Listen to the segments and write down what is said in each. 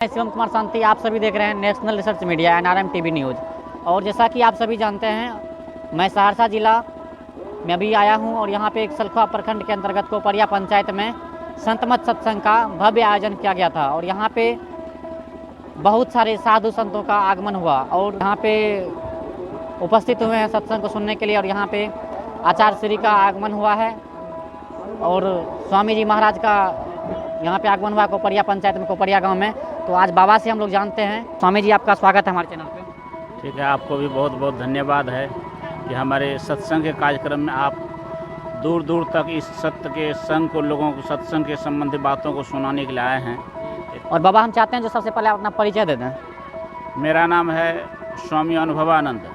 शिवम कुमार शांति, आप सभी देख रहे हैं national research media NRM TV news. और जैसा कि आप सभी जानते हैं, मैं सहरसा जिला में अभी आया हूं और यहां पे एक सलखुआ प्रखंड के अंतर्गत कोपरिया पंचायत में संत मत सत्संग का भव्य आयोजन किया गया था। और यहां पे बहुत सारे साधु संतों का आगमन हुआ और यहाँ पे उपस्थित हुए हैं सत्संग को सुनने के लिए। और यहाँ पे आचार्य श्री का आगमन हुआ है और स्वामी जी महाराज का यहाँ पे आगमन हुआ कोपरिया पंचायत में, कोपरिया गांव में। तो आज बाबा से हम लोग जानते हैं। स्वामी जी, आपका स्वागत है हमारे चैनल पे। ठीक है, आपको भी बहुत बहुत धन्यवाद है कि हमारे सत्संग के कार्यक्रम में आप दूर दूर तक इस सत्य के संग को, लोगों को सत्संग के संबंधी बातों को सुनाने के लिए आए हैं। और बाबा, हम चाहते हैं जो सबसे पहले अपना परिचय दे दें। मेरा नाम है स्वामी अनुभवानंद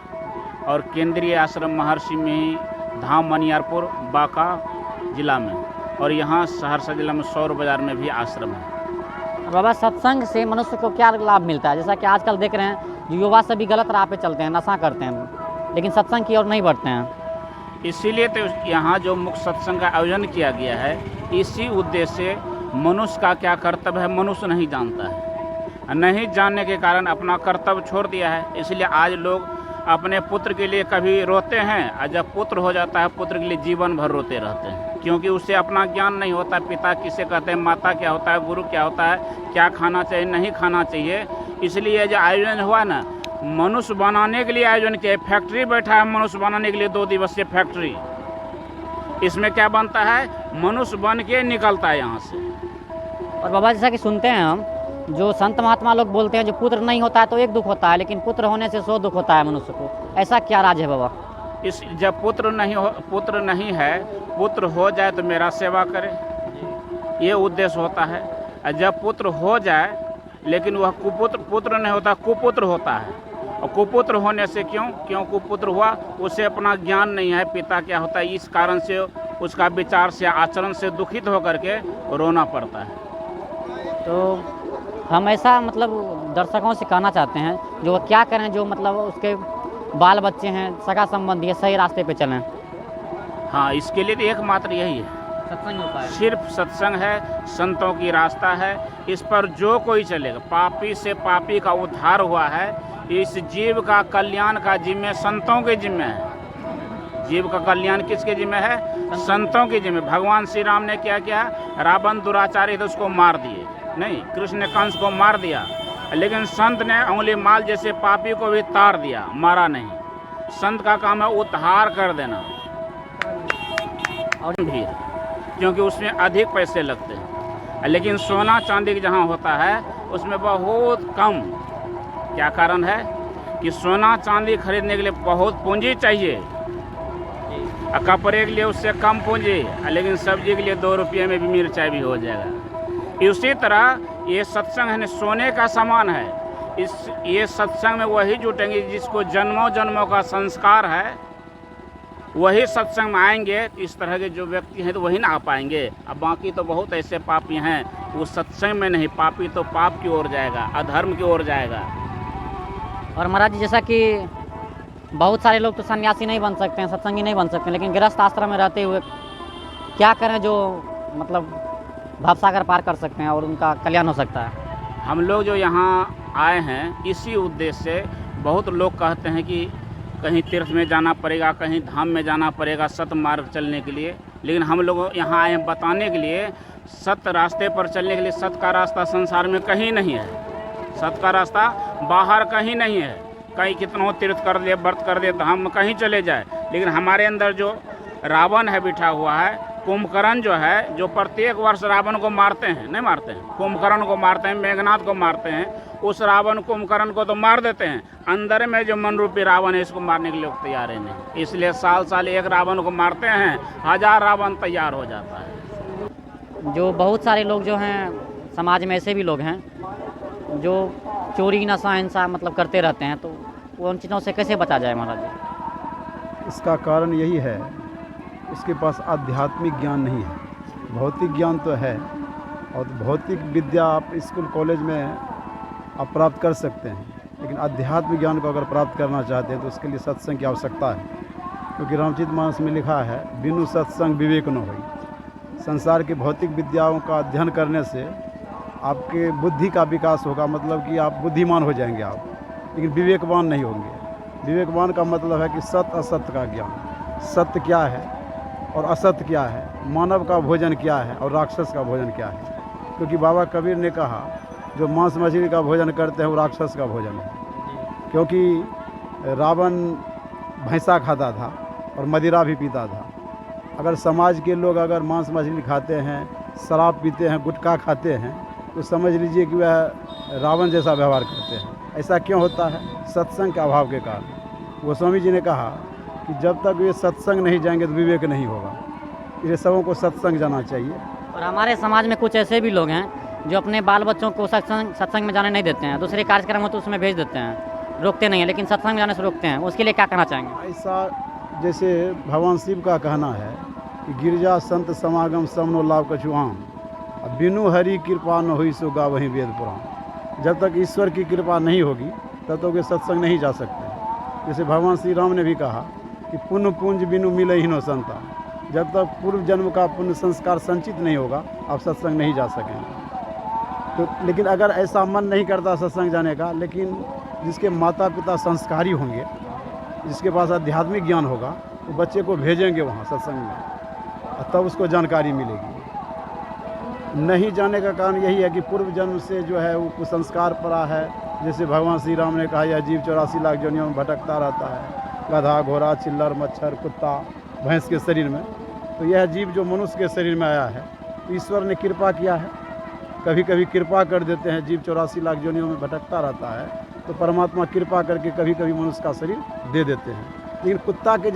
और केंद्रीय आश्रम महर्षि में ही धाम मनियारपुर बांका जिला में, और यहाँ सहरसा जिला में सौर बाजार में भी आश्रम है। बाबा, सत्संग से मनुष्य को क्या लाभ मिलता है? जैसा कि आजकल देख रहे हैं जो युवा सभी गलत राह पे चलते हैं, नशा करते हैं, लेकिन सत्संग की ओर नहीं बढ़ते हैं। इसीलिए तो यहाँ जो मुख्य सत्संग का आयोजन किया गया है, इसी उद्देश्य से मनुष्य का क्या कर्तव्य है मनुष्य नहीं जानता है। नहीं जानने के कारण अपना कर्तव्य छोड़ दिया है। इसलिए आज लोग अपने पुत्र के लिए कभी रोते हैं और जब पुत्र हो जाता है पुत्र के लिए जीवन भर रोते रहते हैं, क्योंकि उससे अपना ज्ञान नहीं होता। पिता किसे कहते हैं, माता क्या होता है, गुरु क्या होता है, क्या खाना चाहिए, नहीं खाना चाहिए। इसलिए जो आयोजन हुआ ना, मनुष्य बनाने के लिए आयोजन किया। फैक्ट्री बैठा है मनुष्य बनाने के लिए, 2 दिवसीय फैक्ट्री। इसमें क्या बनता है, मनुष्य बन के निकलता है यहाँ से। और बाबा, जैसा कि सुनते हैं हम, जो संत महात्मा लोग बोलते हैं जो पुत्र नहीं होता है तो एक दुख होता है, लेकिन पुत्र होने से 100 दुख होता है मनुष्य को। ऐसा क्या राज है बाबा? जब पुत्र नहीं है, पुत्र हो जाए तो मेरा सेवा करे, ये उद्देश्य होता है। और जब पुत्र हो जाए लेकिन वह पुत्र नहीं होता, कुपुत्र होता है। और कुपुत्र होने से क्यों कुपुत्र हुआ, उसे अपना ज्ञान नहीं है पिता क्या होता है, इस कारण से उसका विचार से, आचरण से दुखित होकर के रोना पड़ता है। तो हम ऐसा मतलब दर्शकों से कहना चाहते हैं जो क्या करें, जो मतलब उसके बाल बच्चे हैं, सगा संबंधी है, सही रास्ते पे चलें। हाँ, इसके लिए तो एकमात्र यही है, सत्संग होता है। सिर्फ सत्संग है, संतों की रास्ता है। इस पर जो कोई चलेगा, पापी से पापी का उद्धार हुआ है। इस जीव का कल्याण का जिम्मे संतों के जिम्मे है। जीव का कल्याण किसके जिम्मे है? संतों के जिम्मे। भगवान श्री राम ने क्या किया, रावण दुराचारी तो उसको मार दिए नहीं, कृष्ण ने कंस को मार दिया, लेकिन संत ने अंगुली माल जैसे पापी को भी तार दिया, मारा नहीं। संत का काम है उद्धार कर देना। और भी क्योंकि उसमें अधिक पैसे लगते हैं, लेकिन सोना चांदी जहाँ होता है उसमें बहुत कम। क्या कारण है कि सोना चांदी खरीदने के लिए बहुत पूंजी चाहिए, कपड़े के लिए उससे कम पूंजी, लेकिन सब्जी के लिए 2 रुपये में भी मिर्चाई भी हो जाएगा। इसी तरह ये सत्संग है, सोने का समान है। ये सत्संग में वही जुटेंगे जिसको जन्मों जन्मों का संस्कार है, वही सत्संग में आएंगे। इस तरह के जो व्यक्ति हैं तो वही ना आ पाएंगे। अब बाकी तो बहुत ऐसे पापी हैं वो सत्संग में नहीं, पापी तो पाप की ओर जाएगा, अधर्म की ओर जाएगा। और महाराज जी, जैसा कि बहुत सारे लोग तो सन्यासी नहीं बन सकते हैं, सत्संगी नहीं बन सकते, लेकिन गृहस्थ आश्रम में रहते हुए क्या करें जो मतलब भवसागर पार कर सकते हैं और उनका कल्याण हो सकता है? हम लोग जो यहाँ आए हैं इसी उद्देश्य से। बहुत लोग कहते हैं कि कहीं तीर्थ में जाना पड़ेगा, कहीं धाम में जाना पड़ेगा सत्य मार्ग चलने के लिए, लेकिन हम लोग यहाँ आए हैं बताने के लिए सत्य रास्ते पर चलने के लिए। सत्य का रास्ता संसार में कहीं नहीं है, सत्य का रास्ता बाहर कहीं नहीं है। कहीं कितनों तीर्थ कर दे, व्रत कर दे, धाम में कहीं चले जाए, लेकिन हमारे अंदर जो रावण है बिठा हुआ है, कुंभकर्ण जो है, जो प्रत्येक वर्ष रावण को मारते हैं, नहीं मारते हैं, कुंभकर्ण को मारते हैं, मेघनाथ को मारते हैं, उस रावण कुंभकर्ण को तो मार देते हैं, अंदर में जो मन रूपी रावण है इसको मारने के लिए तैयार है नहीं। इसलिए साल साल एक रावण को मारते हैं, 1000 रावण तैयार हो जाता है। जो बहुत सारे लोग जो हैं समाज में, ऐसे भी लोग हैं जो चोरी नशा हिंसा मतलब करते रहते हैं, तो वो उन चीज़ों से कैसे बचा जाए महाराज जी? इसका कारण यही है, उसके पास आध्यात्मिक ज्ञान नहीं है। भौतिक ज्ञान तो है, और भौतिक विद्या आप स्कूल कॉलेज में आप प्राप्त कर सकते हैं, लेकिन आध्यात्मिक ज्ञान को अगर प्राप्त करना चाहते हैं तो उसके लिए सत्संग की आवश्यकता है। क्योंकि रामचरितमानस में लिखा है, बिनु सत्संग विवेक न होई। संसार की भौतिक विद्याओं का अध्ययन करने से आपके बुद्धि का विकास होगा, मतलब कि आप बुद्धिमान हो जाएंगे आप, लेकिन विवेकवान नहीं होंगे। विवेकवान का मतलब है कि सत्य असत्य का ज्ञान, सत्य क्या है और असत्य क्या है, मानव का भोजन क्या है और राक्षस का भोजन क्या है। क्योंकि बाबा कबीर ने कहा जो मांस मछली का भोजन करते हैं वो राक्षस का भोजन है। क्योंकि रावण भैंसा खाता था और मदिरा भी पीता था। अगर समाज के लोग अगर मांस मछली खाते हैं, शराब पीते हैं, गुटखा खाते हैं, तो समझ लीजिए कि वह रावण जैसा व्यवहार करते हैं। ऐसा क्यों होता है? सत्संग के अभाव के कारण। गोस्वामी जी ने कहा कि जब तक वे सत्संग नहीं जाएंगे तो विवेक नहीं होगा। इसलिए सबों को सत्संग जाना चाहिए। और हमारे समाज में कुछ ऐसे भी लोग हैं जो अपने बाल बच्चों को सत्संग में जाने नहीं देते हैं। दूसरे कार्यक्रम हो तो उसमें भेज देते हैं, रोकते नहीं हैं, लेकिन सत्संग में जाने से रोकते हैं। उसके लिए क्या कहना चाहेंगे? ऐसा जैसे भगवान शिव का कहना है कि गिरजा संत समागम समनो लाभ कछुआम, बिनु हरि कृपा न हुई सो गा वहीं वेद पुराण। जब तक ईश्वर की कृपा नहीं होगी तब तक वे सत्संग नहीं जा सकते। जैसे भगवान श्री राम ने भी कहा कि पुण्य पुंज बिनु मिले ही नो संता। जब तक पूर्व जन्म का पुण्य संस्कार संचित नहीं होगा आप सत्संग नहीं जा सकेंगे। तो लेकिन अगर ऐसा मन नहीं करता सत्संग जाने का, लेकिन जिसके माता पिता संस्कारी होंगे, जिसके पास आध्यात्मिक ज्ञान होगा, तो बच्चे को भेजेंगे वहाँ सत्संग में और तब उसको जानकारी मिलेगी। नहीं जाने का कारण यही है कि पूर्व जन्म से जो है वो कुसंस्कार पड़ा है। जैसे भगवान श्री राम ने कहा यह जीव 84 लाख योनियों में भटकता रहता है, गधा, घोड़ा, चिल्लर, मच्छर, कुत्ता, भैंस के शरीर में। तो यह जीव जो मनुष्य के शरीर में आया है, तो ईश्वर ने कृपा किया है। कभी कभी कृपा कर देते हैं, जीव 84 लाख योनियों में भटकता रहता है, तो परमात्मा कृपा करके कभी कभी मनुष्य का शरीर दे देते हैं। लेकिन कुत्ता के